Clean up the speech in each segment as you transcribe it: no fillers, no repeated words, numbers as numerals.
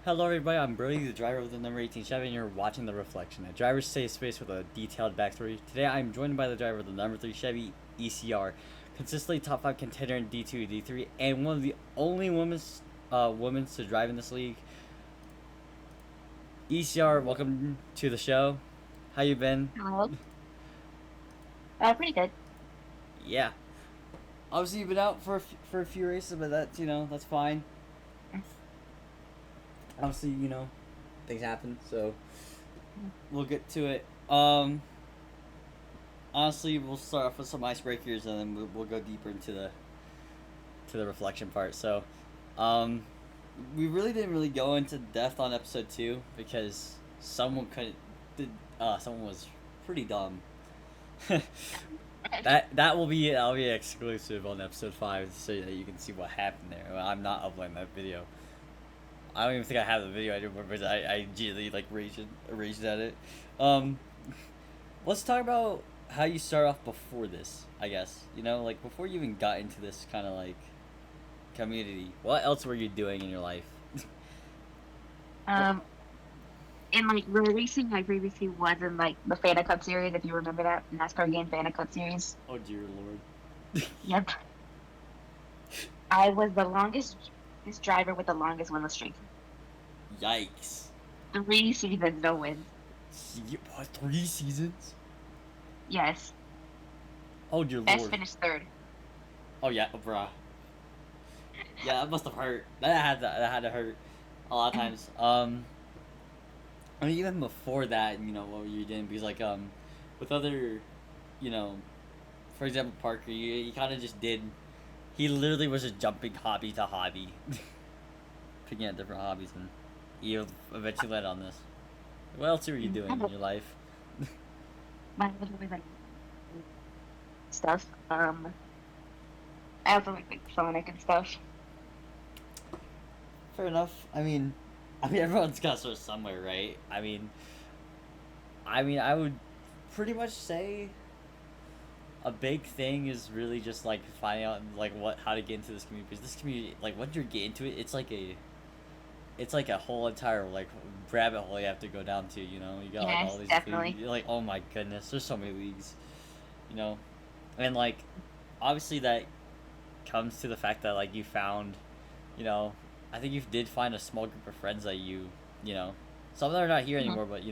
Hello everybody, I'm Brody, the driver of the number 18 Chevy, and you're watching The Reflection, a driver's safe space with a detailed backstory. Today I'm joined by the driver of the number 3 Chevy, ECR, consistently top 5 contender in D2, D3, and one of the only women to drive in this league. ECR, welcome to the show. How you been? Hello. Pretty good. Yeah. Obviously you've been out for a few races, but that's fine. Obviously, things happen, so we'll get to it. Honestly, we'll start off with some icebreakers, and then we'll go deeper into the reflection part. So, um, we really didn't really go into depth on episode 2 because someone was pretty dumb. That'll be exclusive on episode 5, so that you can see what happened there. I'm not uploading that video. I don't even think I have the video anymore because I immediately like raged at it. Um, let's talk about how you start off before this. I guess like before you even got into this kind of like community. What else were you doing in your life? Um, in like racing, I previously was in like the Fanta Cup series, if you remember that NASCAR game Fanta Cup series. Oh dear lord. Yep. I was the longest this driver with the longest winless streak. Yikes. 3 seasons, no wins. What, 3 seasons? Yes. Oh dear Best lord. finished third. Oh yeah, bruh. Yeah, that must have hurt. That had to hurt a lot of times. I mean, even before that, what were you doing? Because with other, you know, for example, Parker, you kind of just did. He literally was just jumping hobby to hobby, picking out different hobbies, and you eventually led on this. What else were you doing in your life? Mine was always like stuff. I also like Sonic and stuff. Fair enough. I mean, everyone's got to start somewhere, right? I mean, I would pretty much say a big thing is really just like finding out like how to get into this community, because this community, like once you get into it, it's like a whole entire like rabbit hole you have to go down to. You got like all Yes, these things. definitely. You're like, oh my goodness, there's so many leagues. you know and like obviously that comes to the fact that like you found, you know I think you did find a small group of friends that you know some of them are not here Mhm. anymore, but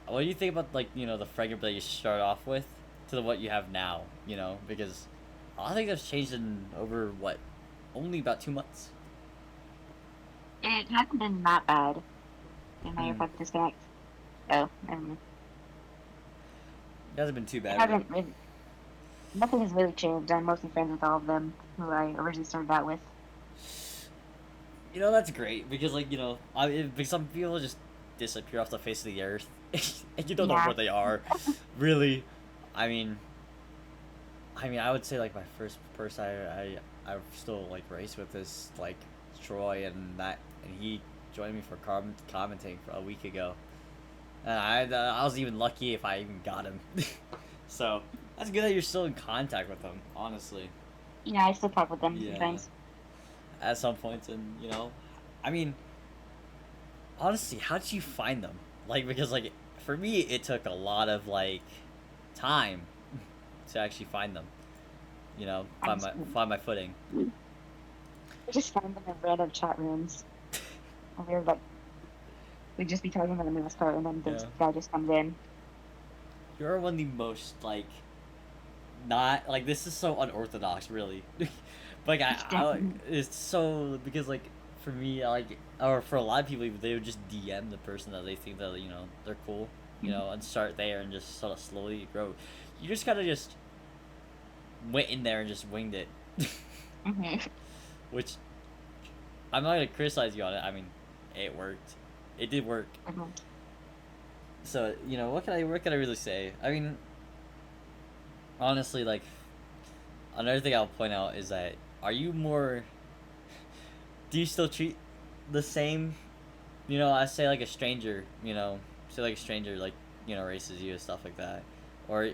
what do you think about like the friend group that you start off with to what you have now? Because I think that's changed in over what, only about 2 months. It hasn't been that bad in my Hmm. effect disconnect. So, It hasn't been too it bad, really. hasn't really nothing has really changed. I'm mostly friends with all of them who I originally started out with. That's great because because some people just disappear off the face of the earth, and you don't know Yeah. where they are, really. I mean, I would say like my first person I still like race with is like Troy, and he joined me for commenting for a week ago, and I was even lucky if I even got him. So that's good that you're still in contact with him, honestly. Yeah, I still talk with them Yeah, sometimes. at some points, and I mean, honestly, how did you find them? Like, because like for me, it took a lot of like time to actually find them. I just Find my footing. I just find them in random chat rooms. And we're like we'd just be talking about the NASCAR and then this Yeah, guy just comes in. you're one of the most like not like this is so unorthodox, really. But like It's it's so because like for me like or for a lot of people they would just DM the person that they think that they're cool, and start there and just sort of slowly grow. You just gotta just went in there and just winged it, hmm which I'm not gonna criticize you on it. I mean, it worked. It did work. hmm So what can I really say? I mean, honestly, like another thing I'll point out is that are you more? Do you still treat the same? I say like a stranger. Say like a stranger like races you and stuff like that, or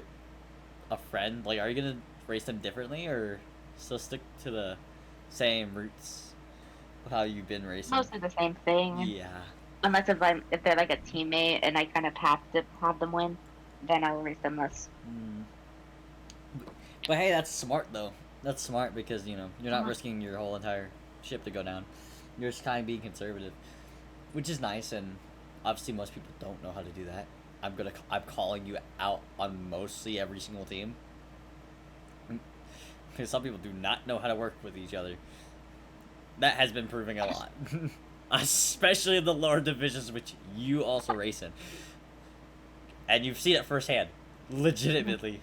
a friend. Like, are you gonna race them differently or still stick to the same roots? how you've been racing. Mostly the same thing. Yeah. Unless if they're like a teammate and I kind of have to have them win, then I will race them less. Mm. But hey, that's smart though. That's smart because you're not Mhm. risking your whole entire ship to go down. You're just kind of being conservative, which is nice. And obviously, most people don't know how to do that. I'm calling you out on mostly every single team because some people do not know how to work with each other. That has been proving a lot, especially in the lower divisions, which you also race in, and you've seen it firsthand, legitimately.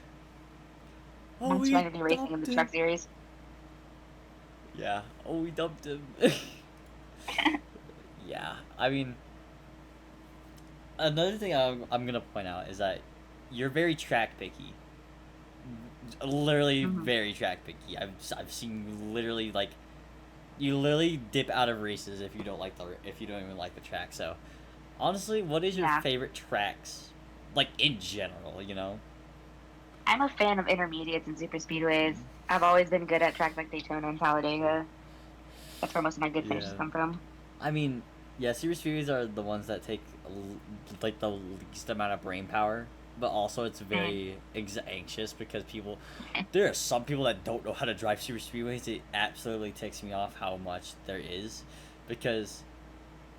Oh, I'm we trying to be racing in the dumped truck him. series. Yeah. Oh, we dumped him. Yeah. I mean, another thing I'm gonna point out is that you're very track picky. Literally Hmm. very track picky. I've seen you literally like you literally dip out of races if you don't even like the track. So honestly, what is your Yeah, favorite tracks? Like in general, you know? I'm a fan of intermediates and super speedways. Mm. I've always been good at tracks like Daytona and Talladega. That's where most of my good finishes Yeah. come from. I mean, yeah, Series Series are the ones that take like the least amount of brain power, but also it's Mm. very anxious because there are some people that don't know how to drive super speedways. It absolutely ticks me off how much there is, because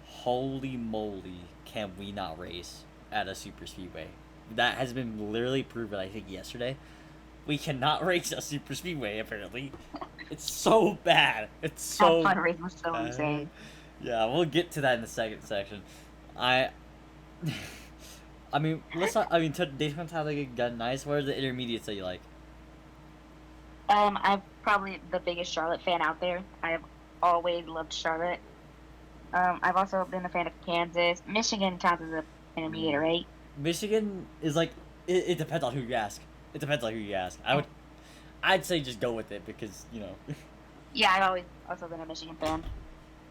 holy moly, can we not race at a super speedway? That has been literally proven. I think yesterday, we cannot race a super speedway. Apparently, it's so bad. It's That so fun race was so bad. insane. Yeah, we'll get to that in the second section. I, I mean, let's not. I mean, Daytona Talladega got nice. What are the intermediates that you like? I'm probably the biggest Charlotte fan out there. I have always loved Charlotte. I've also been a fan of Kansas. Michigan counts as a intermediate, Mm. right? Michigan is like it depends on who you ask. It depends on who you ask. I'd say just go with it because Yeah, I've always also been a Michigan fan.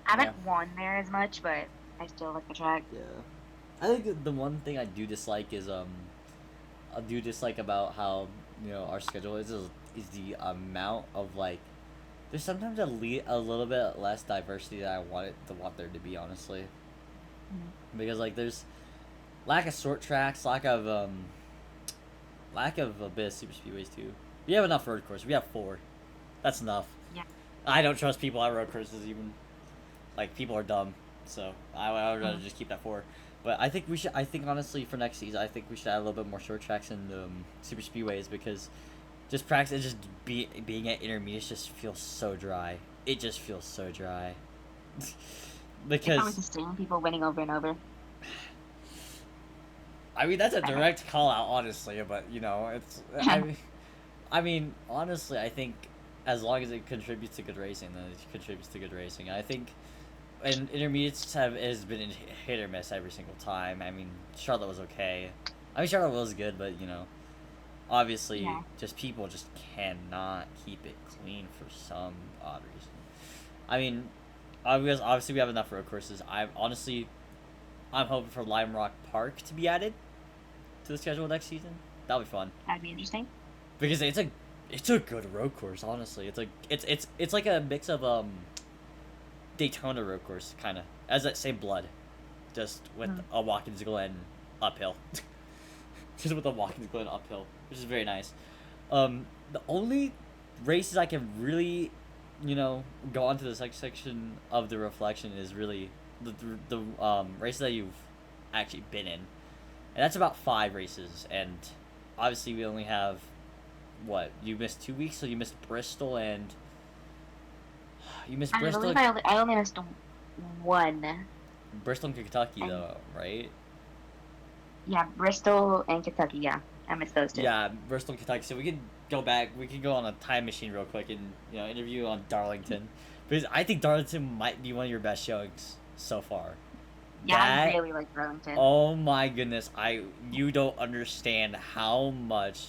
I yeah. haven't won there as much, but I still like the track. Yeah. I think the one thing I do dislike is I do dislike about how our schedule is the amount of like there's sometimes a little bit less diversity that I want there to be, honestly, Mhm. because like there's lack of short tracks, lack of a bit of super speedways too. We have enough road courses. We have four. That's enough. Yeah. I don't trust people at road courses even. Like people are dumb, so I would rather Mhm. just keep that four. But I think we should. I think honestly for next season, I think we should add a little bit more short tracks and super speedways because just practice, being at intermediates just feels so dry. It just feels so dry. It's always Because the same people winning over and over. I mean that's a direct call out, honestly. But it's I mean honestly, I think as long as it contributes to good racing, then it contributes to good racing. I think and intermediates has been hit or miss every single time. I mean, Charlotte was okay. I mean, Charlotte was good, but obviously, Yeah. just people just cannot keep it clean for some odd reason. I mean, obviously we have enough road courses. I'm hoping for Lime Rock Park to be added to the schedule next season. That'll be fun That'd be interesting. because it's a good road course. Honestly, it's like a mix of Daytona road course, kind of as that same blood, just with Mhm. a Watkins Glen uphill, just with a Watkins Glen uphill, which is very nice. The only races I can really, go on to the section of the reflection is really the races that you've actually been in, and that's about 5 races. And obviously, we only have what you missed 2 weeks, so you missed Bristol and you missed I Bristol. believe I only missed one. Bristol, Kentucky, And though, right? yeah, Bristol and Kentucky. Yeah, I missed those two. Yeah, Bristol, Kentucky. So we could go back. We could go on a time machine real quick and interview on Darlington, because I think Darlington might be one of your best showings so far. Yeah, I That really like Burlington. oh my goodness, you don't understand how much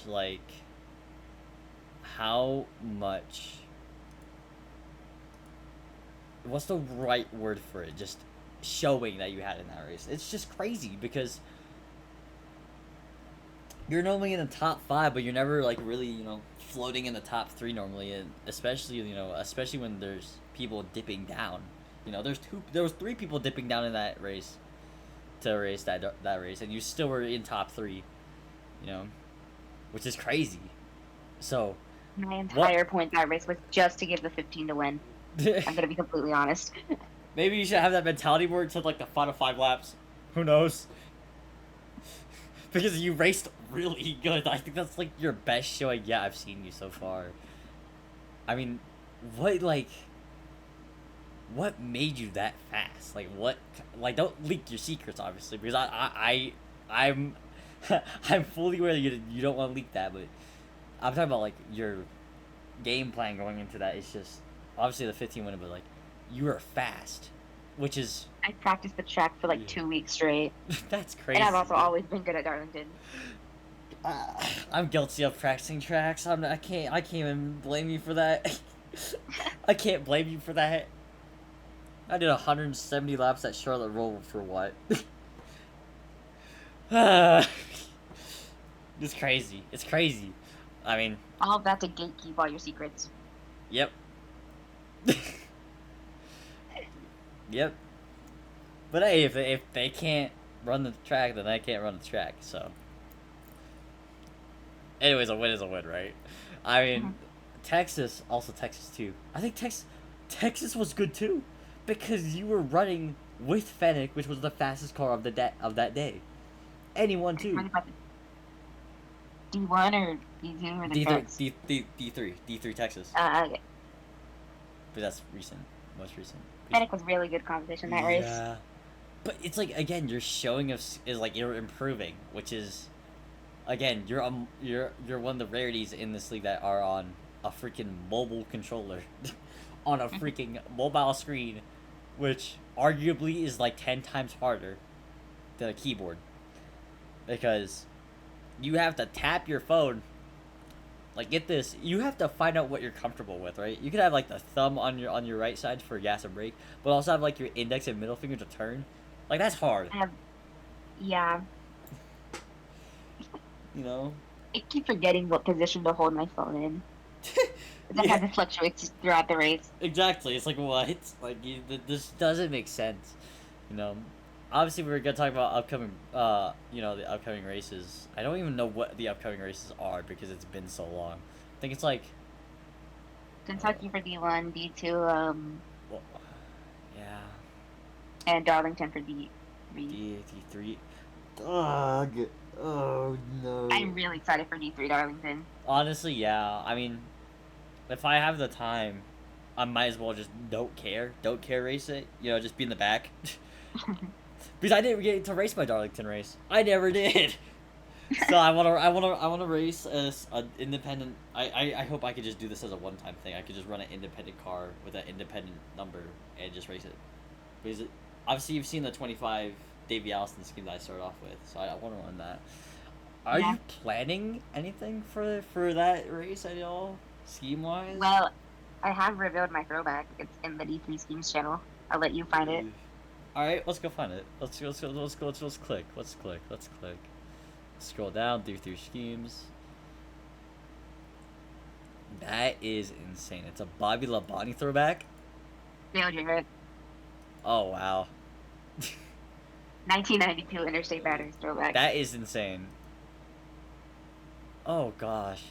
how much what's the right word for it? Just showing that you had in that race. It's just crazy because you're normally in the top 5, but you're never like really, floating in the top 3 normally, and especially when there's people dipping down. You know, there was 3 people dipping down in that race to race that race, and you still were in top 3. You know, which is crazy. So, My what? entire point that race was just to give the 15 to win. I'm gonna be completely honest. Maybe you should have that mentality where it said like the final 5 laps. Who knows? Because you raced really good. I think that's like your best showing yet I've seen you so far. I mean, what like what made you that fast? Like what? Like don't leak your secrets, obviously, because I'm I'm fully aware that you don't want to leak that, but I'm talking about like your game plan going into that. It's just obviously the 15 winner, but like you were fast, which is I practiced the track for like 2 weeks straight, that's crazy. and I've also always been good at Darlington. I'm guilty of practicing tracks. I can't even blame you for that. I can't blame you for that. I did 170 laps at Charlotte Roval for what? It's crazy. It's crazy. I mean, All of that to gatekeep all your secrets. yep. Yep. But hey, if they can't run the track, then I can't run the track. So, anyways, a win is a win, right? I mean, Texas too. I think Texas was good too, because you were running with Fennec, which was the fastest car of that day. Anyone too. D1 or D2 or the D3 Texas. Okay. But that's recent, most recent. Fennec was really good competition that race. Yeah. But it's like again, you're showing us is like you're improving, which is, again, you're one of the rarities in this league that are on a freaking mobile controller, on a freaking mobile screen, which arguably is like 10 times harder than a keyboard, because you have to tap your phone. Like, get this, you have to find out what you're comfortable with, right? You could have like the thumb on your right side for gas and brake, but also have like your index and middle finger to turn. Like, that's hard. Yeah. You know? I keep forgetting what position to hold my phone in. That Yeah. had to fluctuate throughout the race. Exactly. It's like, what? Like, this doesn't make sense. You know? Obviously, we were gonna talk about upcoming, the upcoming races. I don't even know what the upcoming races are because it's been so long. I think it's like Kentucky for D1, D2, well, yeah, and Darlington for D3. D3. Ugh. Oh no. I'm really excited for D3 Darlington. Honestly, yeah. I mean, if I have the time, I might as well just don't care race it. You know, just be in the back. Because I didn't get to race my Darlington race. I never did. So I wanna race as an independent. I hope I could just do this as a one-time thing. I could just run an independent car with an independent number and just race it. Because obviously you've seen the 25 Davey Allison scheme that I started off with, so I want to run that. Are you planning anything for that race at all, scheme wise? Well, I have revealed my throwback. It's in the D3 schemes channel. I'll let you find it. All right, let's go find it. Let's click. Scroll down through schemes. That is insane. It's a Bobby Labonte throwback. Dale Jarrett, Oh wow. 1992 Interstate Batteries throwback. That is insane. Oh gosh.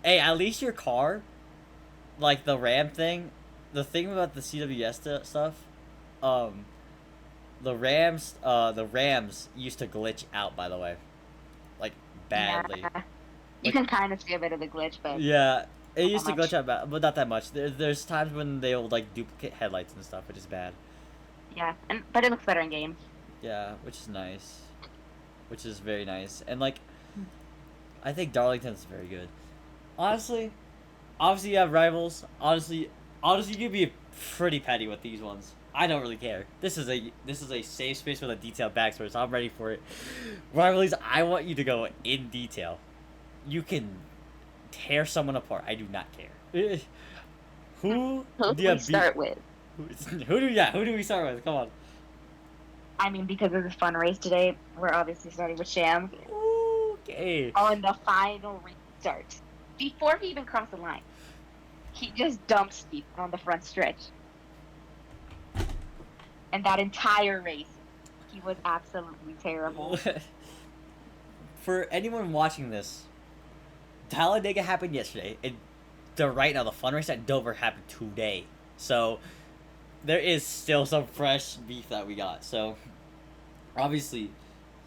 Hey, at least your car, like the Ram thing, the thing about the CWS stuff, the Rams used to glitch out, by the way, like badly. Yeah. You can kind of see a bit of the glitch, but Yeah, it not used to that glitch out, but not that much. There's times when they'll like duplicate headlights and stuff, which is bad. yeah, but it looks better in game. Yeah, which is nice, which is very nice, and like, I think Darlington's very good. Honestly, obviously you have rivals. Honestly, you can be pretty petty with these ones. I don't really care. This is a safe space with a detailed backstory, so I'm ready for it. Rivalries, I want you to go in detail. You can tear someone apart. I do not care. Who do do you we start with? Who do we start with? Come on. I mean, because of the fun race today, we're obviously starting with Sham. Okay. On the final restart. Before he even crossed the line, he just dumps me on the front stretch. And that entire race, he was absolutely terrible. For anyone watching this, Talladega happened yesterday, and right now the fun race at Dover happened today. So there is still some fresh beef that we got. So obviously,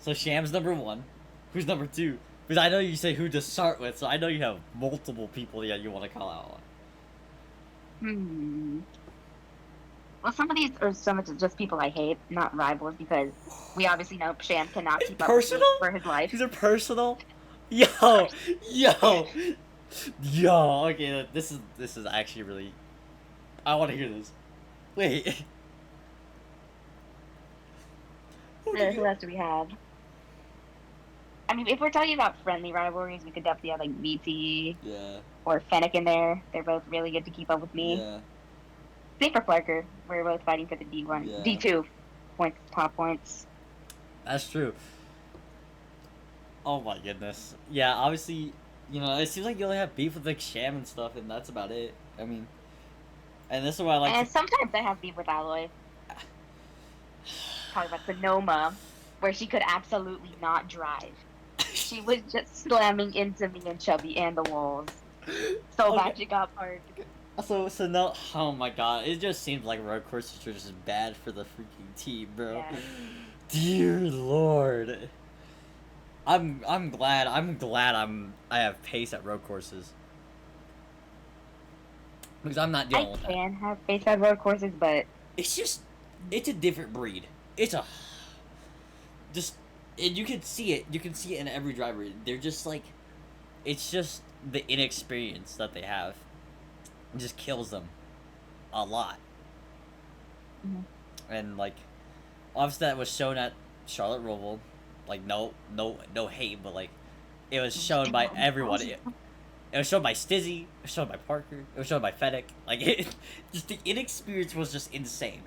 so Sham's number one. Who's number two? Because I know you say who to start with, so I know you have multiple people that you want to call out on. Hmm. Well, some of these are some of just people I hate, not rivals, because we obviously know Sham cannot It's keep up with me personal? for his life. These are personal? Yo! Yo! Yo! Okay, this is actually really... I want to hear this. Wait. Who else do we have? I mean, if we're talking about friendly rivalries, we could definitely have like VT Yeah. or Fennec in there. They're both really good to keep up with me. Yeah. Same for Flarker. We're both fighting for the D1, Yeah. D2 points, top points. That's true. Oh my goodness. Yeah, obviously, it seems like you only have beef with like Sham and stuff, and that's about it. I mean, and this is why I like. And sometimes I have beef with Alloy. Talk about Sonoma, where she could absolutely not drive. She was just slamming into me and Chubby and the walls. So bad she got parked. So no, oh my god, it just seems like road courses are just bad for the freaking team, bro. Yeah. Dear Lord. I'm glad I have pace at road courses. Because I'm not dealing with that. I can have pace at road courses, but It's a different breed. And you can see it. You can see it in every driver. They're just like, it's just the inexperience that they have. It just kills them a lot. Mhm. And like, obviously that was shown at Charlotte Roval. Like no hate, but like, it was shown by everyone. It was shown by Stizzy. It was shown by Parker. It was shown by Fennec. Like just the inexperience was just insane.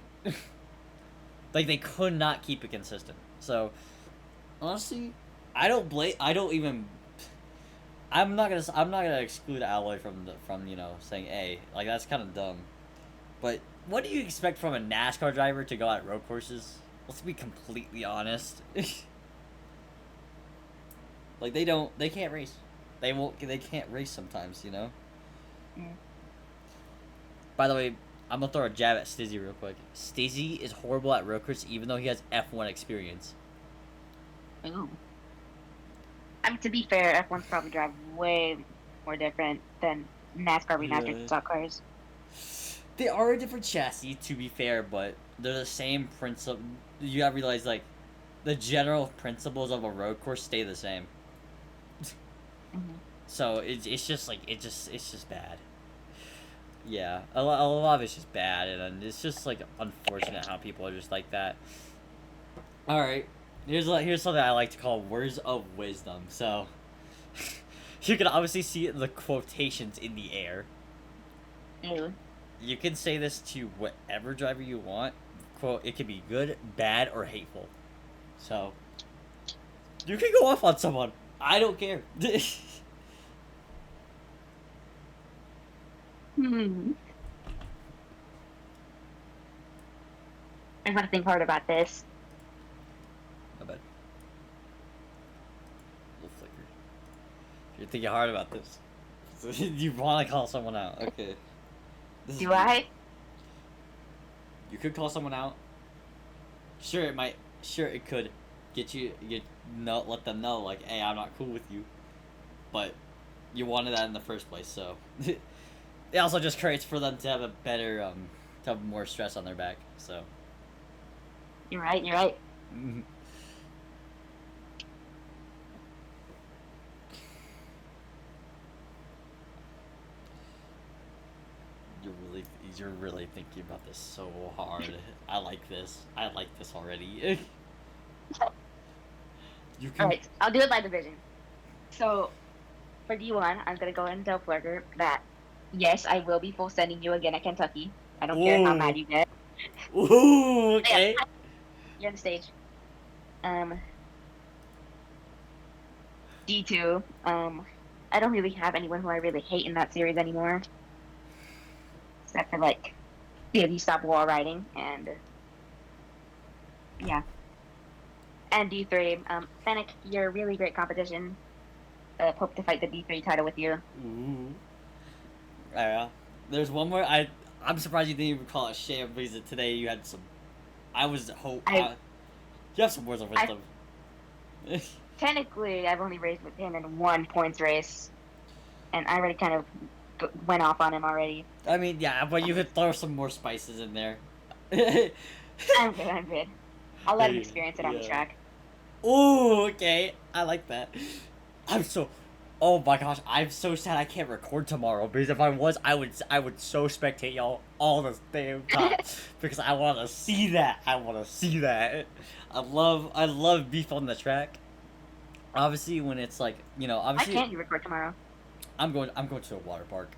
Like they could not keep it consistent. So honestly, I'm not gonna exclude Alloy from saying A. Like that's kind of dumb. But what do you expect from a NASCAR driver to go at road courses? Let's be completely honest. Like they can't race. They can't race sometimes, Yeah. By the way, I'm gonna throw a jab at Stizzy real quick. Stizzy is horrible at road courses even though he has F1 experience. Ooh. I mean, to be fair, F1's probably drive way more different than NASCAR remastered stock cars. They are a different chassis, to be fair, but they're the same principle. You gotta realize, like, the general principles of a road course stay the same. Mm-hmm. So it's just like it's just bad. Yeah, a lot of it's just bad, and it's just like unfortunate how people are just like that. All right, here's something I like to call words of wisdom. So you can obviously see the quotations in the air. Ew. You can say this to whatever driver you want. Quote, it can be good, bad, or hateful. So you can go off on someone. I don't care. I want to think hard about this. My bad. Little flicker. You're thinking hard about this. So you want to call someone out. Okay. Do I? You could call someone out. Sure, it might. Sure, it could get you. Let them know, like, hey, I'm not cool with you. But you wanted that in the first place, so it also just creates for them to have a better, to have more stress on their back. So. You're right. You're right. You're really thinking about this so hard. I like this. I like this already. You can. Alright, I'll do it by division. So, for D1, I'm going to go ahead and tell Flurger that, yes, I will be full sending you again at Kentucky. I don't care how Ooh. mad you get. Ooh, okay. You're on the stage. D2, I don't really have anyone who I really hate in that series anymore. Except for, like, if you stop wall riding, and Yeah. And D3. Fennec, you're a really great competition. Hope to fight the D3 title with you. Ooh. Yeah. There's one more. I'm surprised you didn't even call it sham because today you had some. I was hope. I You have some words of I wisdom. technically I've only raced with him in one points race, and I already kind of went off on him already. I mean, yeah, but you could throw some more spices in there. I'm good. I'm good. I'll let him Hey, experience it on the yeah. track. Ooh, okay. I like that. I'm so. Oh my gosh, I'm so sad I can't record tomorrow because if I was, I would so spectate y'all all the damn time because I want to see that. I want to see that. I love beef on the track. Obviously, when it's like Why obviously can't you record tomorrow? I'm going to a water park.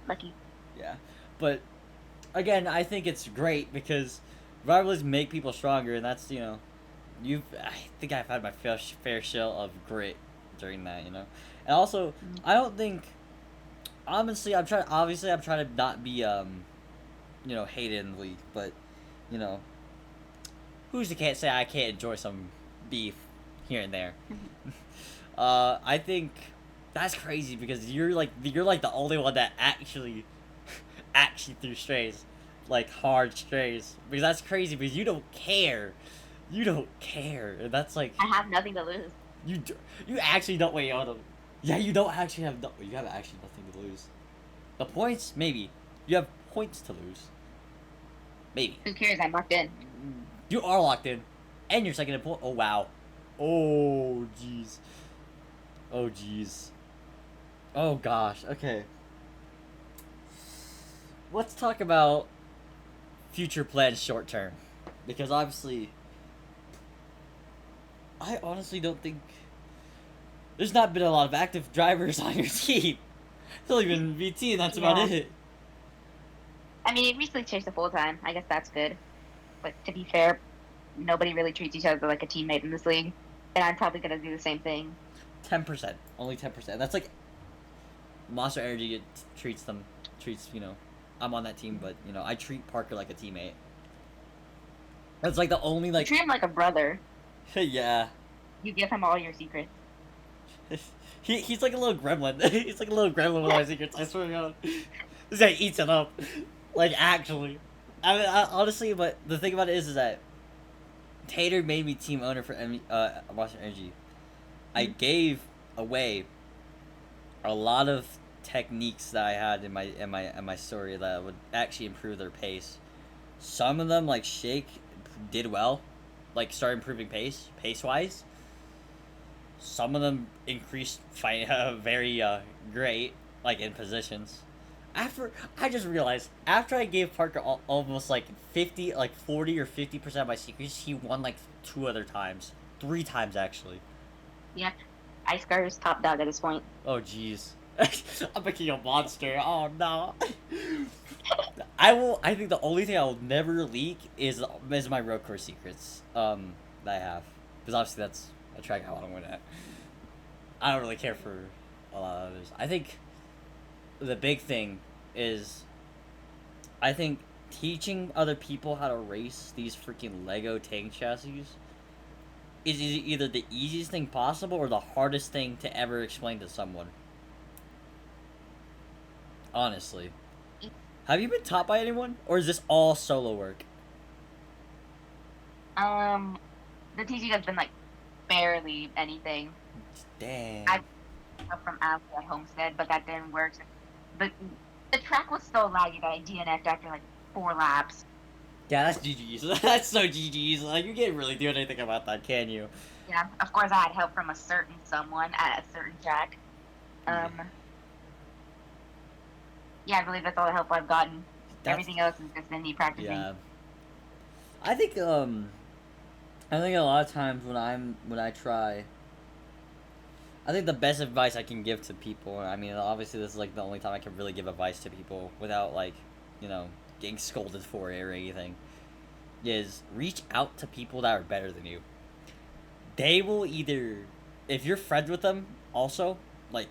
Lucky. Yeah, but again, I think it's great because rivalries make people stronger, and that's I think I've had my fair share of grit during that, and also I don't think honestly I'm trying to not be hated in the league, but you know who's to can't say I can't enjoy some beef here and there. I think that's crazy because you're like the only one that actually threw strays, like hard strays, because that's crazy because you don't care, and that's like I have nothing to lose. you d- you actually don't wait on them. Yeah, you don't actually have you have actually nothing to lose. The points maybe you have points to lose, maybe Who cares? I'm locked in. you are locked in, and you're second in point. Oh wow, oh jeez, oh jeez, oh gosh. Okay, let's talk about future plans short term, because obviously I honestly don't think there's not been a lot of active drivers on your team. It's only been VT, and that's about Yeah. it. I mean, it recently changed to full time. I guess that's good. But to be fair, nobody really treats each other like a teammate in this league, and I'm probably gonna do the same thing. 10%, only 10%. That's like Monster Energy treats. I'm on that team, but I treat Parker like a teammate. That's like the only You treat him like a brother. yeah. You give him all your secrets. He's like a little gremlin. He's like a little gremlin with all my secrets. I swear to God, this guy eats it up. Like actually, honestly, but the thing about it is that Tater made me team owner for Monster Energy. I gave away a lot of techniques that I had in my story that would actually improve their pace. Some of them, like Shake, did well, like start improving pace wise. Some of them increased very great, like in positions. After I just realized after I gave Parker almost like 50, like 40 or 50% of my secrets, he won like 2 other times, 3 times actually. Yeah. Ice Guard is top dog at this point. Oh jeez. I'm making a monster. Oh no. I think the only thing I will never leak is my road course secrets. That I have, because obviously that's a track I want to win at. I don't really care for a lot of others. I think the big thing is, I think teaching other people how to race these freaking Lego tank chassis is either the easiest thing possible or the hardest thing to ever explain to someone. Honestly. Have you been taught by anyone? Or is this all solo work? The teaching has been like barely anything. Damn. I up from Ashley at Homestead, but that didn't work. But the track was so laggy that I DNF'd after like 4 laps. Yeah, that's GG's. That's so GG's. Like, you can't really do anything about that, can you? Yeah, of course I had help from a certain someone at a certain track. Yeah, I believe that's all the help I've gotten. Everything else is just been me practicing. Yeah. I think a lot of times when I try, I think the best advice I can give to people, I mean, obviously this is like the only time I can really give advice to people without like, getting scolded for it or anything, is reach out to people that are better than you. They will either, if you're friends with them also, like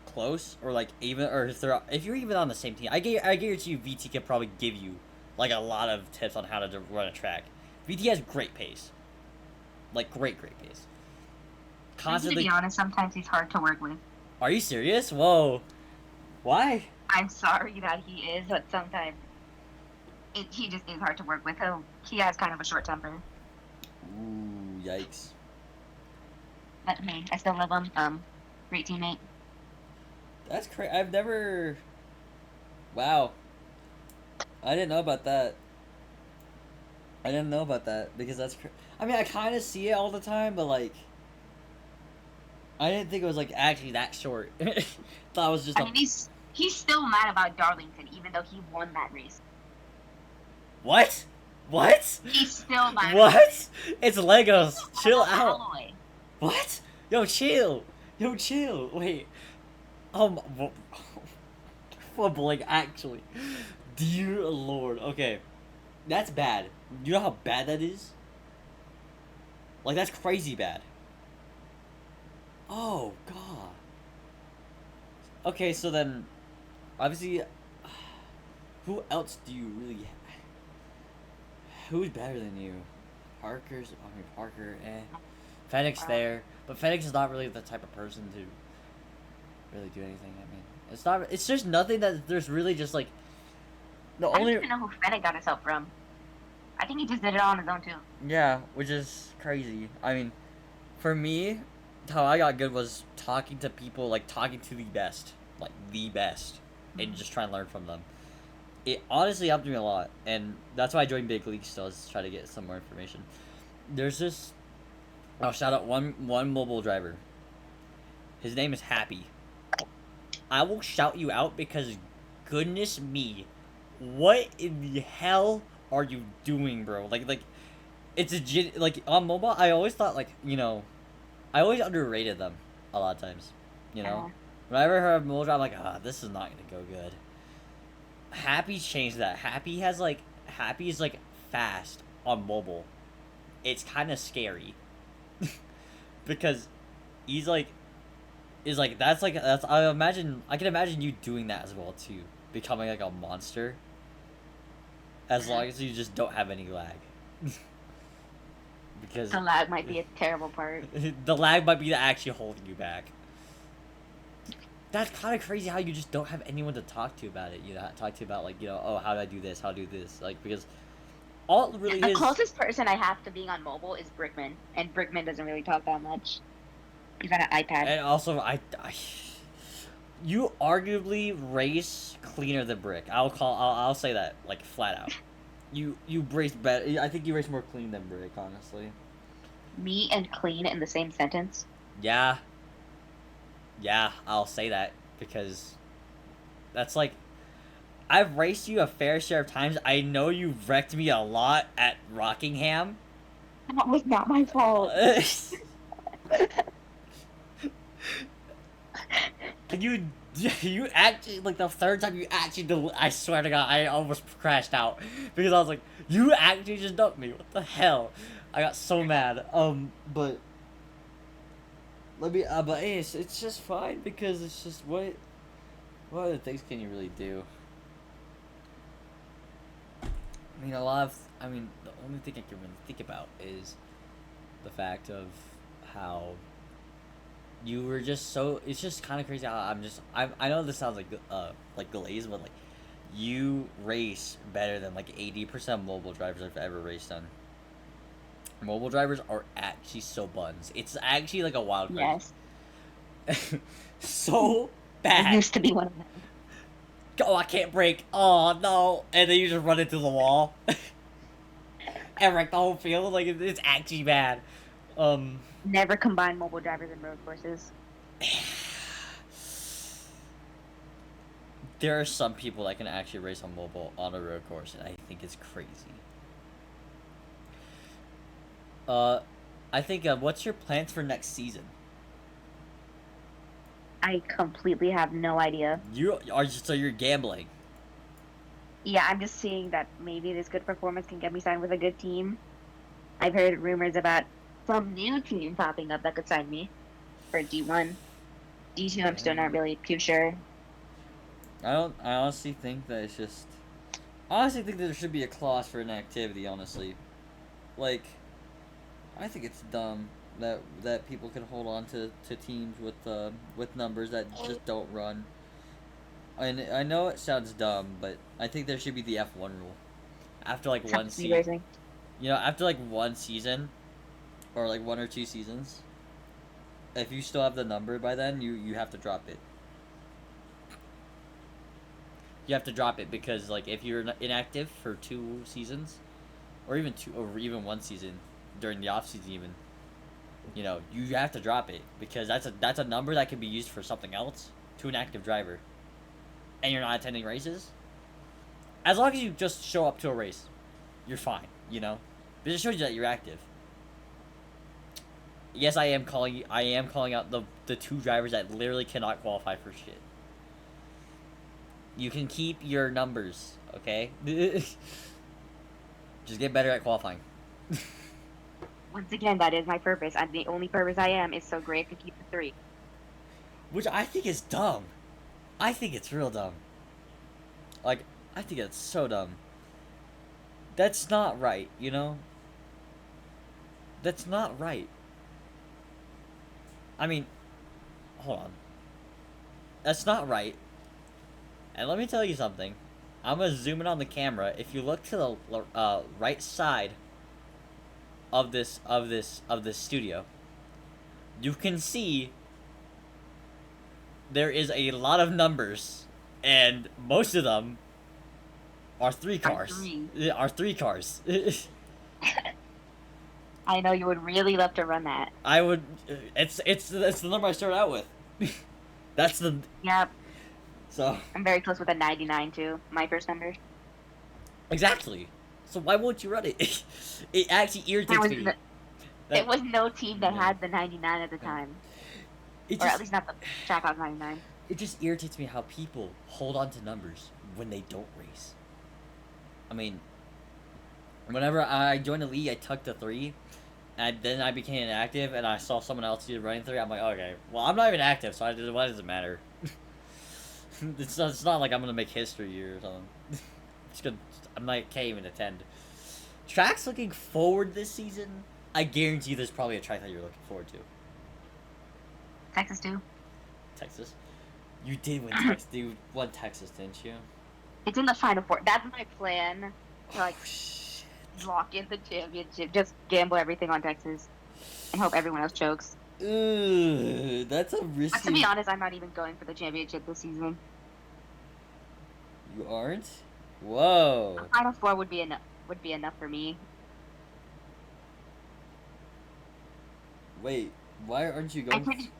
close, or like even, or if you're even on the same team, I guarantee you VT could probably give you like a lot of tips on how to run a track. VT has great pace. Like, great pace. To be honest, sometimes he's hard to work with. Are you serious? Whoa. Why? I'm sorry that he is, but sometimes he just is hard to work with. He has kind of a short temper. Ooh, yikes. But hey, I still love him. Great teammate. That's crazy. I've never... Wow. I didn't know about that. Because that's I mean, I kind of see it all the time, but like... I didn't think it was like actually that short. Thought it was just. I mean, he's still mad about Darlington, even though he won that race. What? What? He's still mad. What? It's Legos. Chill out. Alloy. What? Yo, chill. Wait. Fumbling actually. Dear Lord. Okay, that's bad. You know how bad that is? Like, that's crazy bad. Oh, God. Okay, so then, obviously, who else do you really... Who's better than you? Parker, Fennec's there, but Fennec is not really the type of person to really do anything. I mean, it's just nothing that there's really just, like... I don't even know who Fennec got himself from. I think he just did it all on his own, too. Yeah, which is crazy. I mean, for me... How I got good was talking to people, like talking to the best, and just trying to learn from them. It honestly helped me a lot, and that's why I joined Big League still, is to try to get some more information. There's this, I'll shout out one mobile driver. His name is Happy. I will shout you out because, goodness me, what in the hell are you doing, bro? Like, it's like on mobile. I always thought I always underrated them a lot of times, you know? When I ever heard of mobile drive, I'm like, this is not gonna go good. Happy changed that. Happy is, like, fast on mobile. It's kind of scary. Because he's, I can imagine you doing that as well, too. Becoming, like, a monster. As long as you just don't have any lag. Because the lag might be a terrible part. The lag might be actually holding you back. That's kind of crazy how you just don't have anyone to talk to about it. Talk to about oh, how do I do this? How do I do this? Like, because all it really the is... closest person I have to being on mobile is Brickman, and Brickman doesn't really talk that much. He's got an iPad. And also, you arguably race cleaner than Brick. I'll say that, like, flat out. You race better. I think you race more clean than Brick, honestly. Me and clean in the same sentence? Yeah. Yeah, I'll say that, because that's like... I've raced you a fair share of times. I know you wrecked me a lot at Rockingham. That was not my fault. You actually, like, the third time you actually I swear to God, I almost crashed out. Because I was like, you actually just dumped me. What the hell? I got so mad. But... but hey, it's just fine, because it's just, what other things can you really do? I mean, the only thing I can really think about is the fact of how you were just so... It's just kind of crazy how I know this sounds like glaze, but, like, you race better than, like, 80% of mobile drivers I've ever raced on. Mobile drivers are actually so buns. It's actually, like, a wild card. Yes. So bad. I used to be one of them. Oh, I can't brake. Oh, no. And then you just run into the wall. And wreck the whole field. Like, it's actually bad. Never combine mobile drivers and road courses. There are some people that can actually race on mobile on a road course, and I think it's crazy. I think, what's your plans for next season? I completely have no idea. So you're gambling? Yeah, I'm just seeing that maybe this good performance can get me signed with a good team. I've heard rumors about some new team popping up that could sign me for D1. D2, I'm still not really too sure. I honestly think that there should be a clause for inactivity, honestly. Like, I think it's dumb that people can hold on to teams with numbers that just don't run. And I know it sounds dumb, but I think there should be the F1 rule. After like Top speed racing. after like one season, or like 1 or 2 seasons, if you still have the number by then, you have to drop it. You have to drop it because like if you're inactive for 2 seasons, or even 1 season during the off season even, you have to drop it because that's a number that can be used for something else to an active driver, and you're not attending races. As long as you just show up to a race, you're fine. It just shows you that you're active. Yes, I am calling out the 2 drivers that literally cannot qualify for shit. You can keep your numbers, okay? Just get better at qualifying. Once again, that is my purpose. And the only purpose I am is so great to keep the 3. Which I think is dumb. I think it's real dumb. Like, I think it's so dumb. That's not right, That's not right. I mean, hold on. That's not right. And let me tell you something. I'm gonna zoom in on the camera. If you look to the right side of this studio, you can see there is a lot of numbers, and most of them are 3 cars. Are 3 cars. I know you would really love to run that. I would. It's the number I started out with. That's the. Yep. So. I'm very close with a 99 too. My first number. Exactly. So why won't you run it? It actually irritates me. There was no team that had the 99 at the time. Or at least not the Trackhouse 99. It just irritates me how people hold on to numbers when they don't race. I mean, whenever I joined the league, I tucked a 3, and then I became inactive, and I saw someone else do running 3. I'm like, okay, well, I'm not even active, so why does it matter? It's not like I'm gonna make history or something. Can't even attend. Tracks looking forward this season. I guarantee you there's probably a track that you're looking forward to. Texas too. Texas. You did win Texas. You won Texas, didn't you? It's in the Final Four. That's my plan. To lock in the championship. Just gamble everything on Texas, and hope everyone else chokes. That's a risky. But to be honest, I'm not even going for the championship this season. You aren't? Whoa. A Final Four would be enough. Would be enough for me. Wait, why aren't you going?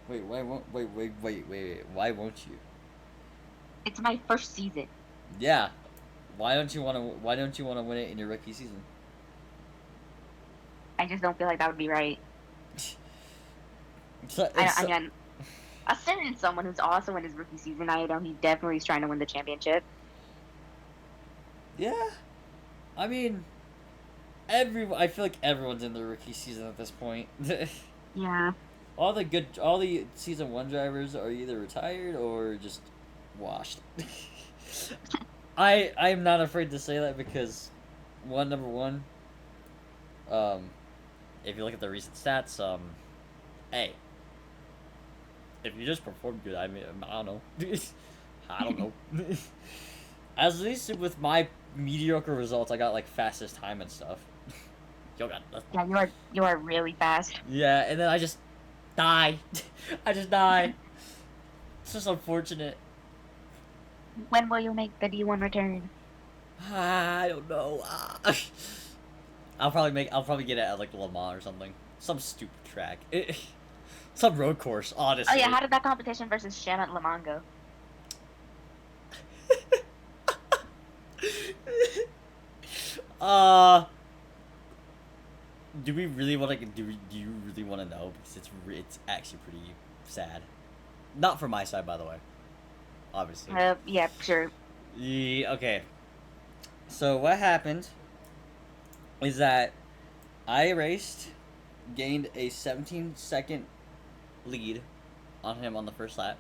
Wait, why won't? Wait. Why won't you? It's my first season. Yeah. Why don't you want to win it in your rookie season? I just don't feel like that would be right. I mean, a certain someone who's also in his rookie season, I know he definitely is trying to win the championship. Yeah. I mean, I feel like everyone's in their rookie season at this point. Yeah. All the season 1 drivers are either retired or just washed. I'm not afraid to say that because number one, if you look at the recent stats, hey, if you just perform good, I mean, I don't know. I don't know. At least with my mediocre results, I got like fastest time and stuff. Yeah, you are really fast. Yeah, and then I just die. I just die. It's just unfortunate. When will you make the D1 return? I don't know. I'll probably get it at like Le Mans or something. Some stupid track. Some road course, honestly. Oh yeah, how did that competition versus Shem at Le Mans go? Do we really want to? Do you really want to know? Because it's actually pretty sad. Not from my side, by the way. Obviously. Yeah, sure. Yeah, okay. So what happened is that I raced, gained a 17-second lead on him on the first lap.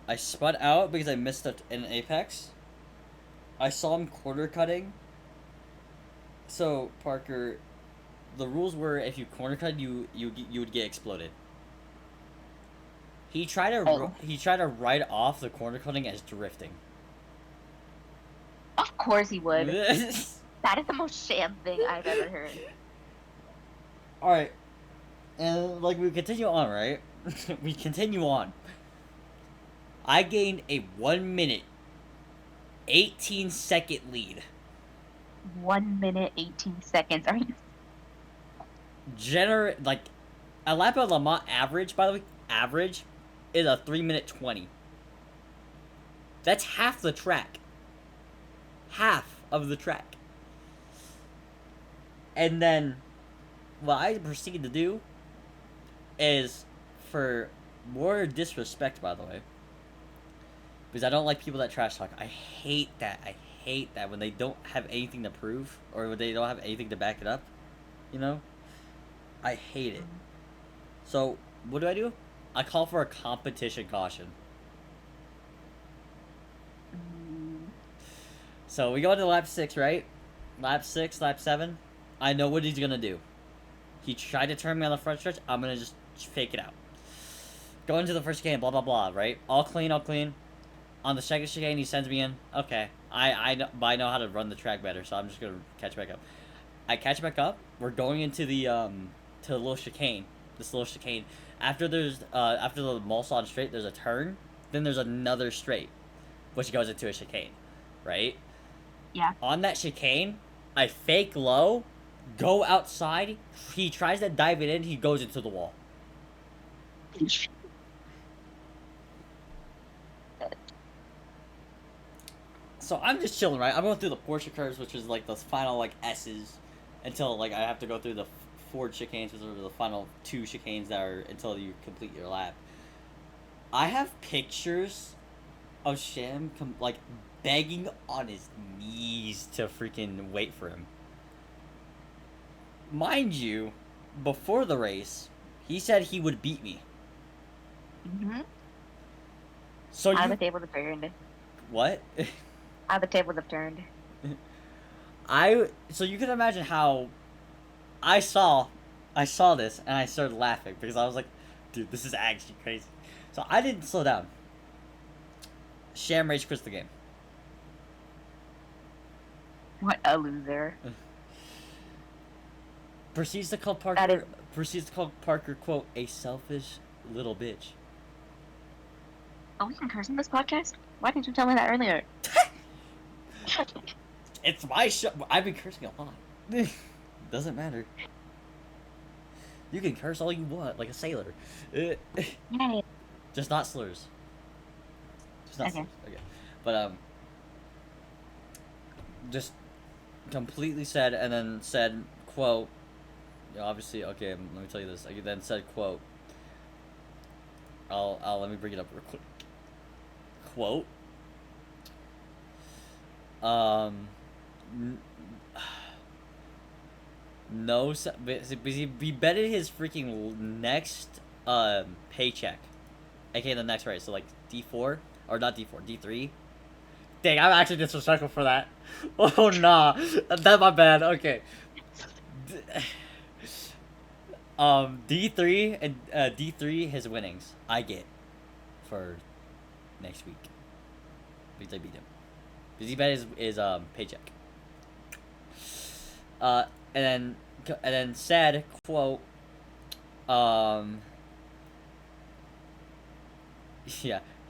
I spun out because I missed an apex. I saw him quarter cutting. So Parker, the rules were if you corner cut, you would get exploded. Oh, He tried to write off the corner cutting as drifting. of course he would. All That is the most sham thing I've ever heard. right, and like we continue on, right? We continue on. I gained a 1 minute, 18-second lead. 1 minute 18 seconds. Are you? Like a lap of Le Mans average, by the way, average is a 3 minute 20. That's half the track. Half of the track. And then what I proceed to do is, for more disrespect, by the way, because I don't like people that trash talk. I hate that. I hate that when they don't have anything to prove or when they don't have anything to back it up. You know? I hate it. So, what do? I call for a competition caution. So, we go into lap 6, right? Lap 6, lap 7. I know what he's gonna do. He tried to turn me on the front stretch. I'm gonna just fake it out. Go into the first chicane, blah, blah, blah, right? All clean, all clean. On the second chicane, he sends me in. Okay. I know how to run the track better, so I'm just gonna catch back up. I catch back up. We're going into the little chicane. This little chicane. After the Mulsanne straight, there's a turn. Then there's another straight, which goes into a chicane, right? Yeah. On that chicane, I fake low, go outside. He tries to dive it in. He goes into the wall. So I'm just chilling, right? I'm going through the Porsche curves, which is like the final like S's, until like I have to go through the Ford chicanes, which are the final 2 chicanes that are until you complete your lap. I have pictures of Sham like begging on his knees to freaking wait for him. Mind you, before the race, he said he would beat me. Mm-hmm. So How you the tables have turned. what? How the tables have turned. So you can imagine how I saw this and I started laughing because I was like, dude, this is actually crazy. So I didn't slow down. Sham rage quits the game. What a loser. Proceeds to call Parker quote a selfish little bitch. Oh, we can curse on this podcast? Why didn't you tell me that earlier? It's my show. I've been cursing a lot. Doesn't matter. You can curse all you want, like a sailor. Yay. Just not slurs. Just not Okay. slurs. Okay. But just completely said and then said quote. Obviously, okay. Let me tell you this. I then said quote. I'll let me bring it up real quick. Quote. No, he betted his freaking next paycheck, aka the next race. So like D4 or not D4, D3. Dang, I'm actually disrespectful for that. Oh nah, that's my bad. Okay. D3 and D3 his winnings I get for next week because I beat him. Because he bet his paycheck. And then said quote, yeah,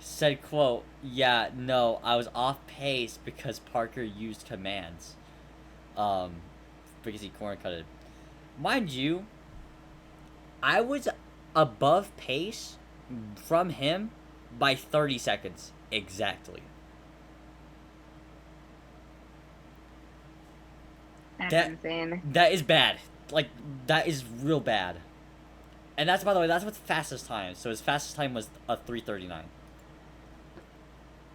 said quote, yeah, no, I was off pace because Parker used commands, because he corner cutted. Mind you, I was above pace from him by 30 seconds exactly. That's insane. That is bad. Like, that is real bad. And that's, by the way, that's what's fastest time. So his fastest time was a 3:39.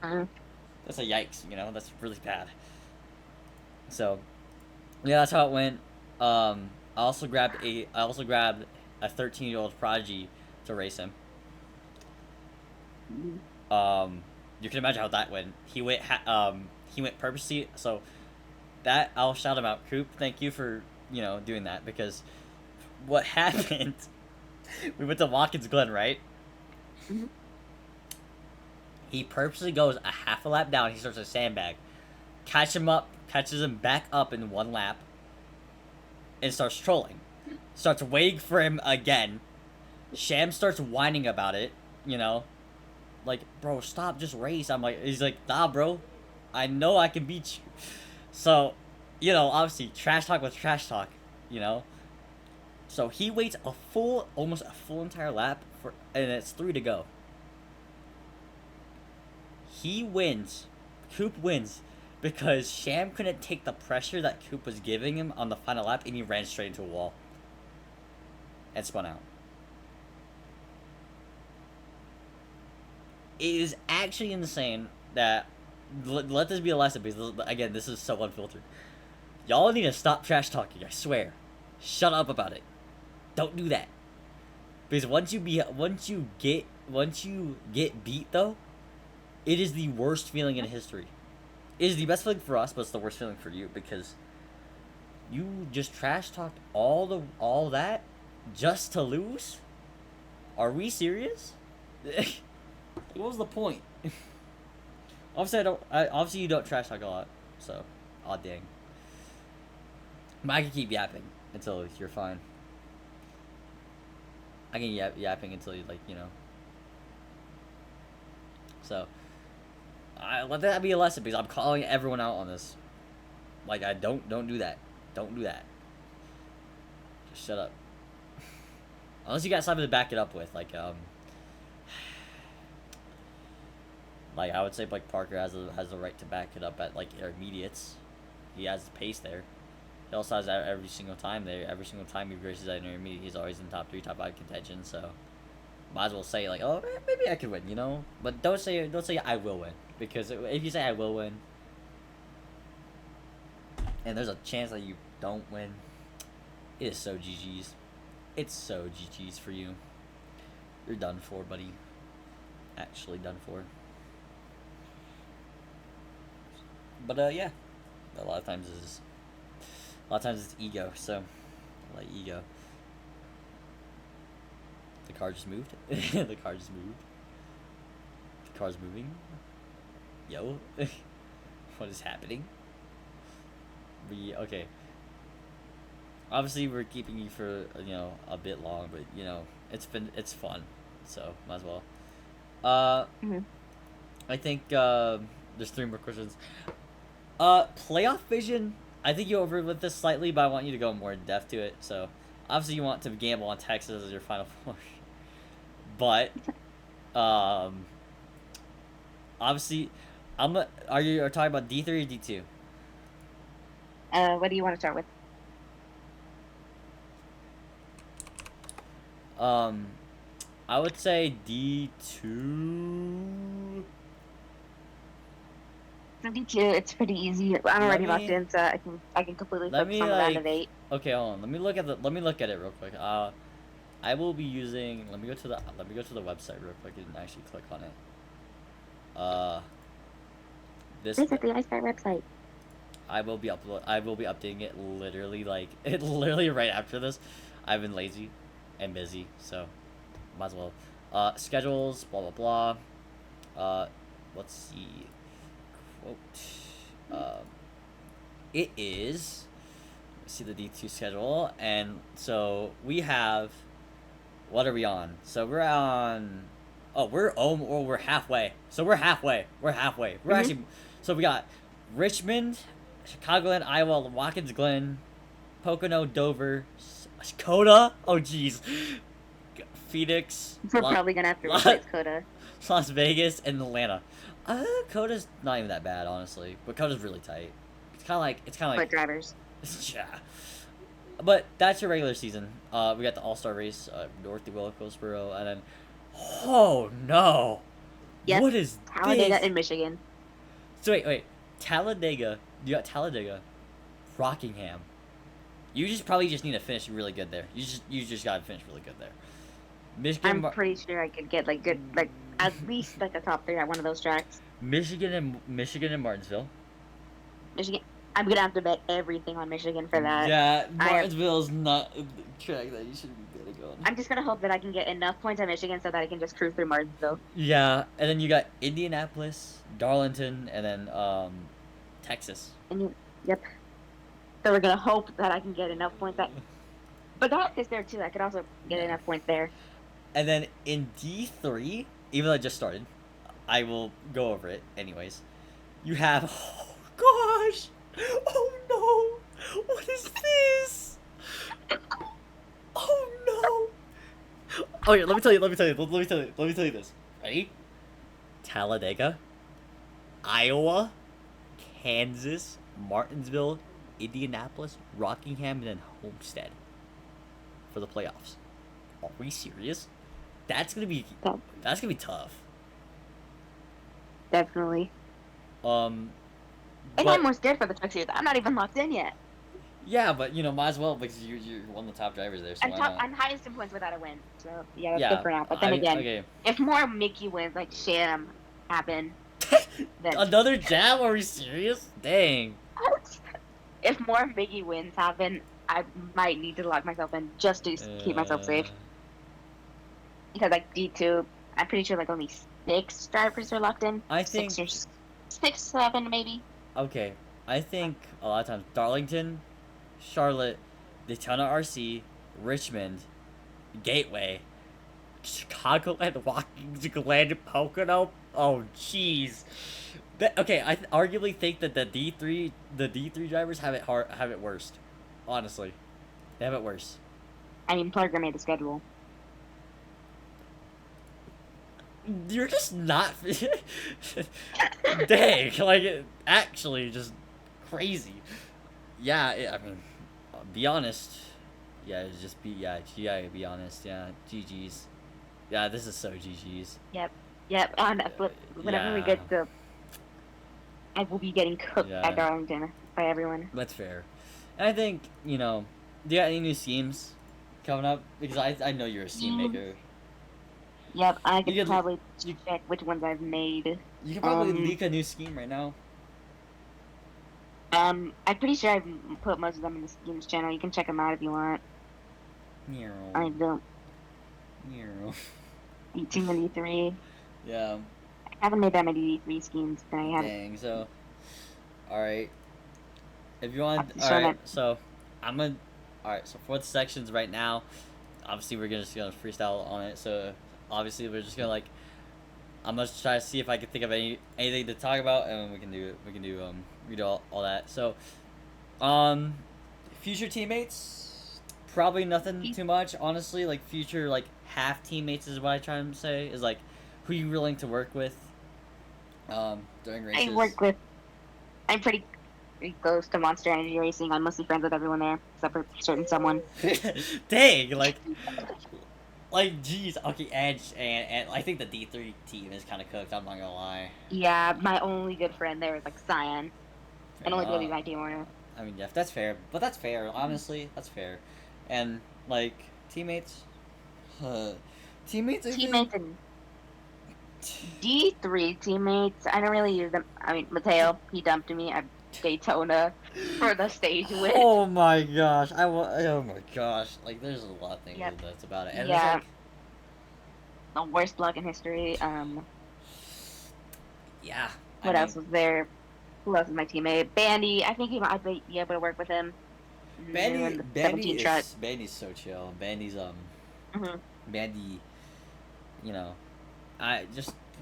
That's a yikes, you know? That's really bad. So, yeah, that's how it went. I also grabbed a 13-year-old prodigy to race him. You can imagine how that went. He went purposely. So that I'll shout him out. Coop, thank you for doing that because what happened? We went to Watkins Glen, right? Mm-hmm. He purposely goes a half a lap down. He starts a sandbag, catches him back up in one lap, and starts trolling. Starts waiting for him again. Sham starts whining about it. Like, bro, stop, just race. He's like, nah, bro, I know I can beat you. So, obviously, trash talk was trash talk. So he waits almost a full entire lap and it's 3 to go. He wins. Coop wins because Sham couldn't take the pressure that Coop was giving him on the final lap, and he ran straight into a wall and spun out. It is actually insane that. Let this be a lesson because, again, this is so unfiltered. Y'all need to stop trash talking, I swear. Shut up about it. Don't do that. Because once you get beat, though, it is the worst feeling in history. It is the best feeling for us, but it's the worst feeling for you because you just trash talked all that just to lose? Are we serious? What was the point? Obviously you don't trash talk a lot, so aw dang. But I can keep yapping until you're fine. I can yapping until you So I let that be a lesson because I'm calling everyone out on this. Like, I don't do that. Don't do that. Just shut up. Unless you got something to back it up with, like I would say like Parker has the right to back it up at like intermediates. He has the pace there. He also has that every single time there. Every single time he races at intermediate, he's always in top 3, top 5 contention. So might as well say like, oh, maybe I could win, But don't say I will win, because if you say I will win, and there's a chance that you don't win, it is so GG's. It's so GG's for you. You're done for, buddy. Actually done for. But yeah, a lot of times it's ego. So, like ego. The car just moved. The car just moved. The car's moving. Yo, what is happening? Okay. Obviously, we're keeping you for a bit long, but it's fun, so might as well. I think there's 3 more questions. Playoff vision. I think you over with this slightly, but I want you to go more in depth to it. So, obviously, you want to gamble on Texas as your final 4, but obviously, are you talking about D3 or D2? What do you want to start with? I would say D2. D2, it's pretty easy. I'm already locked in, so I can completely focus on the round of 8. Okay, hold on. Let me look at it real quick. I will be using. Let me go to the website real quick and actually click on it. This. Basically, iStar website. I will be updating it literally right after this. I've been lazy and busy, so might as well. Schedules, blah blah blah. Let's see. Quote. It is. Let's see the D2 schedule, and so we have. What are we on? So we're on. Oh, we're halfway. So we're halfway. We're actually. So we got Richmond, Chicagoland, Iowa, Watkins Glen, Pocono, Dover, Coda. Oh jeez. Phoenix. We're probably gonna have to replace Coda. Las Vegas and Atlanta. Coda's not even that bad, honestly, but Coda's really tight. It's kind of like. But drivers. Yeah. But that's your regular season. We got the All-Star race, North Wilkesboro, and then. Oh no! Yep. What is Talladega this? in Michigan. So wait. Talladega. You got Talladega, Rockingham. You probably need to finish really good there. You just gotta finish really good there. Michigan. I'm pretty sure I could get at least a top 3 at one of those tracks. Michigan and Martinsville. Michigan. I'm gonna have to bet everything on Michigan for that. Yeah, I am. Martinsville is not a track that you should be betting on. I'm just gonna hope that I can get enough points on Michigan so that I can just cruise through Martinsville. Yeah, and then you got Indianapolis, Darlington, and then Texas. Yep. So we're gonna hope that I can get enough points. But that is there too. I could also get Yeah. enough points there. And then in D3, even though I just started, I will go over it anyways. You have, oh gosh, oh no, what is this? Oh no. Okay, let me tell you this. Ready? Talladega, Iowa, Kansas, Martinsville, Indianapolis, Rockingham, and then Homestead for the playoffs. Are we serious? That's gonna be tough. Definitely. And And I'm more scared for the truck series. I'm not even locked in yet. yeah, but might as well because you're one of the top drivers there. So why not? I'm highest in points without a win. So yeah, that's Yeah, good for now. But then again, okay. if more Mickey wins like Sham happen, then Another jab? Are we serious? Dang. if more Mickey wins happen, I might need to lock myself in just to keep myself safe. Because like D2, I'm pretty sure like only 6 drivers are locked in. I think 6 or 7 maybe. okay. I think a lot of times Darlington, Charlotte, Daytona RC, Richmond, Gateway, Chicagoland, Watkins Pocono. Oh jeez. Okay, I arguably think that the D3 drivers have it worst. Honestly, they have it worse. I mean, Plugger made the schedule. You're just not. Dang, like actually, just crazy. Yeah, I mean, be honest. Yeah, just be be honest. Yeah, GG's. Yeah, this is so GG's. Yep. On whenever we get to, I will be getting cooked at Darlington by everyone. That's fair. And I think do you got any new schemes coming up? Because I know you're a scheme maker. Yep, I could probably check which ones I've made. You can probably leak a new scheme right now. I'm pretty sure I've put most of them in the schemes channel. You can check them out if you want. I don't. D2 and D3. Yeah. I haven't made that many D3 schemes, but I have. Dang, so. Alright. If you want. Alright, so. Alright, so for the sections right now, obviously we're just gonna freestyle on it, so. Obviously, we're just gonna I'm gonna try to see if I can think of anything to talk about, and we can read all that. So, future teammates, probably nothing too much, honestly. Like future half teammates is what I try to say is who you willing to work with, during races. I'm pretty close to Monster Energy Racing. I'm mostly friends with everyone there except for certain someone. Dang, geez, okay, Edge, and I think the D3 team is kind of cooked, I'm not gonna lie. Yeah, my only good friend there is, Cyan. And only really my team owner. I mean, yeah, that's fair. But that's fair, honestly, that's fair. And, teammates? Teammates and D3 teammates, I don't really use them. I mean, Mateo, he dumped me at Daytona for the stage win. Oh my gosh, oh my gosh, there's a lot of things that's about it. And yeah. The worst luck in history. Yeah. What else was there? Who else was my teammate? Bandy. I think I'd be able to work with him. Bandy's so chill. Bandy's Bandy,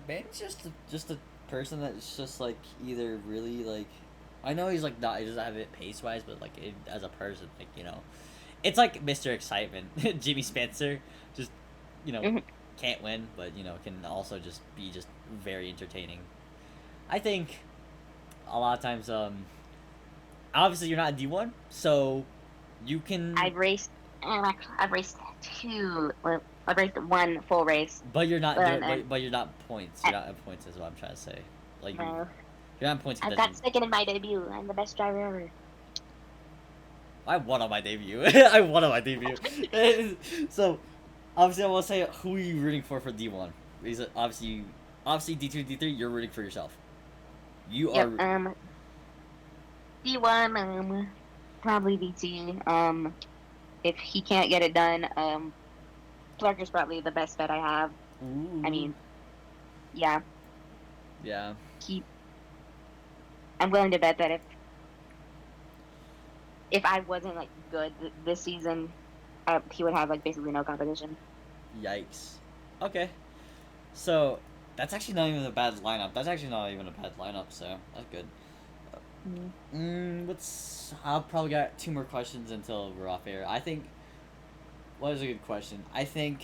Bandy's just a person that's just either really I know he's not, he doesn't have it pace wise, but as a person, it's like Mr. Excitement, Jimmy Spencer, just can't win, but can also just be very entertaining. I think a lot of times, obviously you're not D1, so you can. I've raced 2. Well, I've raced 1 full race. But you're not. But you're not points. You're not at points, is what I'm trying to say. You're not points. I got second in my debut. I'm the best driver ever. I won on my debut. So, obviously, I want to say who are you rooting for D1? Because obviously D2, D3, you're rooting for yourself. You are. D1, D1, probably VT. If he can't get it done, Clark is probably the best bet I have. I Ooh. mean, yeah, Yeah. he. I'm willing to bet that if I wasn't like good this season, he would have like basically no competition. Yikes. Okay. So that's actually not even a bad lineup. That's actually not even a bad lineup. So that's good. Mm. What's? I'll probably got two more questions until we're off air. I think. What is a good question? I think.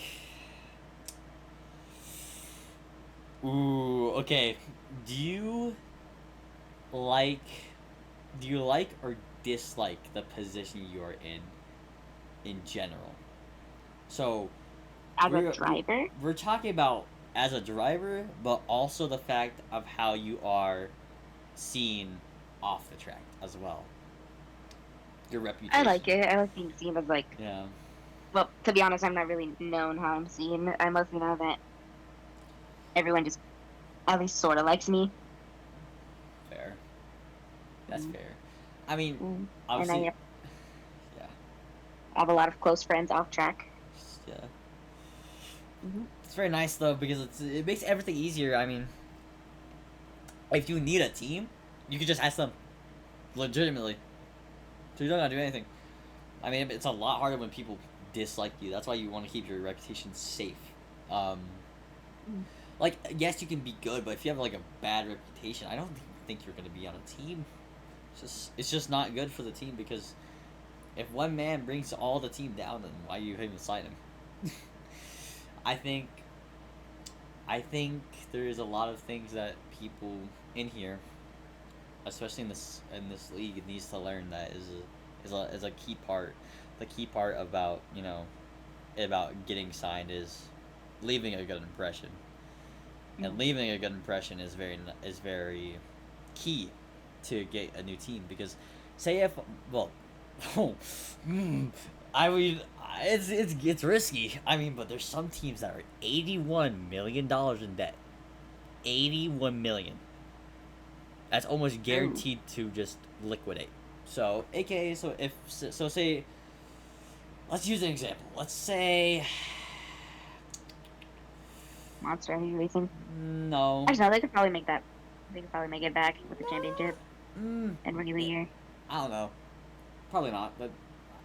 Ooh. Okay. Do you like? Do you like or dislike the position you are in general? So As a we're driver, we're talking about as a driver, but also the fact of how you are seen off the track as well. Your I reputation. like it. I like being seen as like. Yeah. Well, to be honest, I'm not really known how I'm seen. I mostly know that everyone just at least sort of likes me. Fair. That's Mm. fair. I mean, And I obviously, yeah, have a lot of close friends off track. yeah. Hmm. It's very nice though because it makes everything easier. I mean, if you need a team, you can just ask them legitimately. So you don't gotta do anything. I mean, it's a lot harder when people dislike you. That's why you want to keep your reputation safe. Um, Mm. like yes, you can be good, but if you have like a bad reputation, I don't think you're gonna be on a team. It's just not good for the team because if one man brings all the team down, then why you even sign him? I think I think there is a lot of things that people in here, especially in this league, needs to learn that is a key part. The key part about about getting signed is leaving a good impression, and Mm. leaving a good impression is very key to get a new team because say if well I mean it's risky. I mean, but there's some teams that are $81 million in debt. 81 million. That's almost Ooh, guaranteed to just liquidate. So aka so say let's use an example. Let's say Monster Energy Racing. no. Actually, no, they could probably make that. They could probably make it back with the championship Mm, and rookie of the year. I don't know. Probably not, but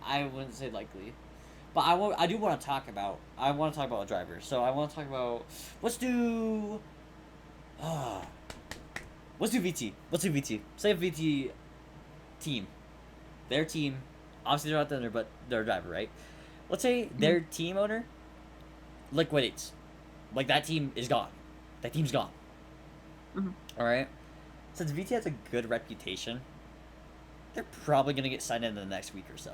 I wouldn't say likely. But I do want to talk about. I want to talk about a driver. So I want to talk about. Let's do. Uh, let's do VT. Let's do VT. Say a VT team. Their team. Obviously they're not the owner, but they're a driver, right? Let's say Mm. their team owner liquidates. Like that team is gone. That team's gone. Mm. All right. Since VT has a good reputation, they're probably gonna get signed in the next week or so.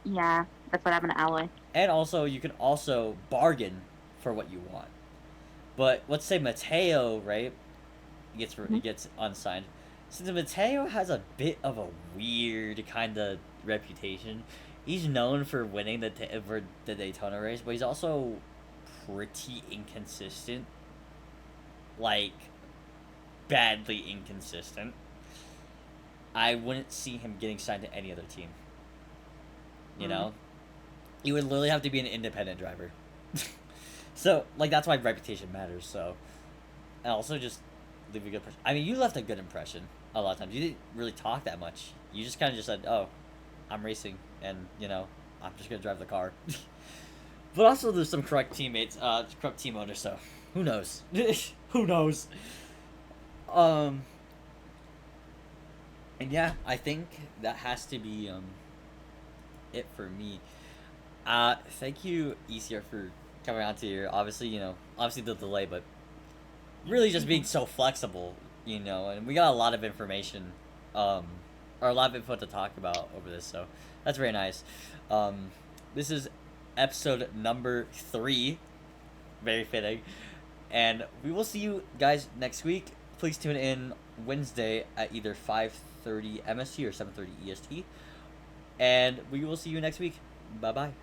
Yeah, that's what happened to Alloy. And also, you can also bargain for what you want. But let's say Mateo, right, Mm. gets unsigned. Since Mateo has a bit of a weird kind of reputation, he's known for winning for the Daytona race, but he's also pretty inconsistent, like badly inconsistent. I wouldn't see him getting signed to any other team. You Mm. know, he would literally have to be an independent driver. So, like, that's why reputation matters. So, and also just leave a good impression. I mean, you left a good impression a lot of times. You didn't really talk that much. You just kind of just said, "Oh, I'm racing, and I'm just gonna drive the car." But also, there's some correct teammates, corrupt team owners. So, who knows? Who knows? Um, and yeah, I think that has to be it for me. Thank you, ECR, for coming out to here. Obviously, obviously the delay, but really just being Mhm. so flexible, and we got a lot of information, or a lot of info to talk about over this, so that's very nice. This is episode number 3, very fitting, and we will see you guys next week. Please tune in Wednesday at either 5:30 MST or 7:30 EST, and we will see you next week. Bye bye.